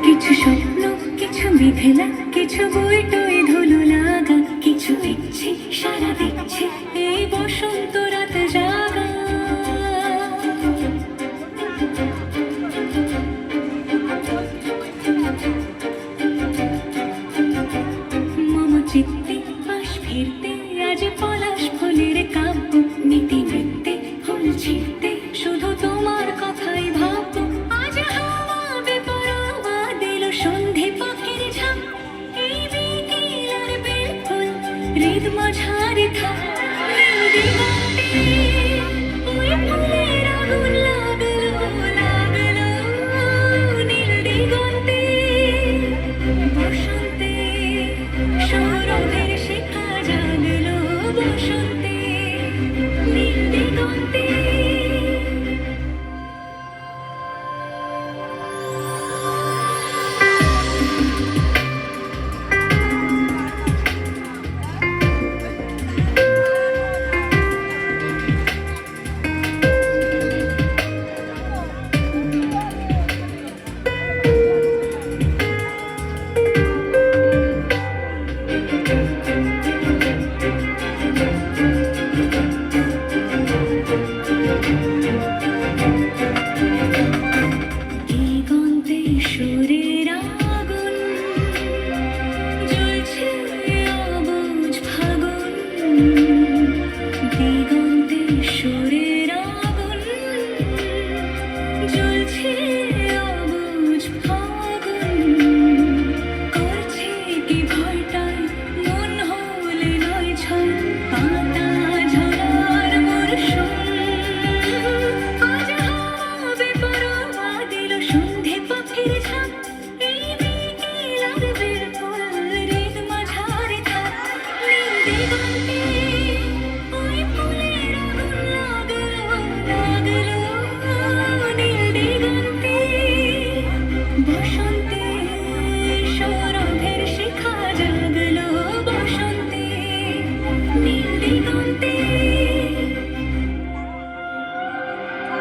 কিছু স্বপ্ন, কিছু মিথিলা, কিছু বই টই ধুলো লাগা, কিছু ইচ্ছে সারা দিচ্ছে এই বসন্ত রাত জাগা। মম চিত্তে পাশ ফিরতে আজ পলাশ ফুলের কাব্য, নীতি নৃত্যে ফুল ছিঁড়তে শুধু তোমার কথাই ভাববো। আজ হাওয়া বেপরোয়া দিল সন্ধে পাখির ঝাঁক, এই বিকেল আর বেলফুল হৃদ মাঝারে থাক। ওই ফুলের আগুন লাগলো লাগলো নীল দিগন্তে, বসন্তে সৌরভের শিখা জাগলো, বসন্তে নীল দিগন্তে। দিগন্তে সুরের আগুন জ্বলছে অবুঝ ফাগুন, দিগন্তে সুরের আগুন জ্বলছে অবুঝ ফাগুন। করছে কি ভয়টায় মন হলে নয় ছয়, পাতা ঝরার মরশুম। আজ হাওয়া বেপরোয়া দিল সন্ধে পাখির ঝাঁক, এই বিকেল আর বেলফুল হৃদ মাঝারে থাক। নীল দিগন্তে ওই ফুলের আগুন লাগলো লাগলো নীল দিগন্তে, বসন্তে সৌরভের শিখা জাগলো, বসন্তে নীল দিগন্তে।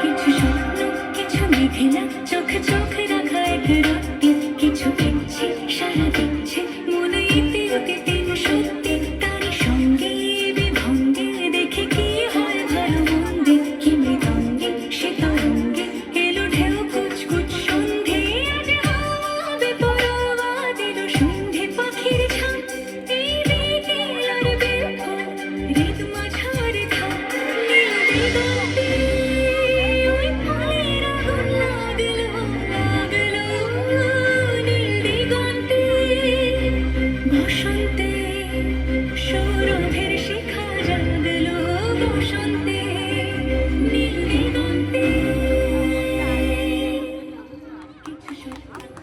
কিছু স্বপ্ন, কিছু মিথিলা, চোখ চোখ রাখা এক রাত্রি, কিছু ইচ্ছে সারা দিচ্ছে মনে ইতি অতীতে সত্যি। তারই সঙ্গে বিভঙ্গে দেখে কি হয় ভালো মন্দে, কি মৃদঙ্গে সে তরঙ্গে এলো ঢেউ কুচকুচ সন্ধে। আজ হাওয়া বেপরোয়া দিল সন্ধে পাখির ঝাঁক, এই বিকেল আর বেলফুল হৃদ মাঝারে থাক। নীল দিগন্তে ওই ফুলের আগুন লাগলো লাগলো নীল দিগন্তে, বসন্তে সৌরভের শিখা জাগলো, বসন্তে নীল দিগন্তে।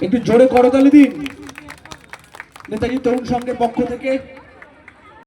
একটু জোরে করতালি দিন নেতাজি তরুণ সংঘের পক্ষ থেকে।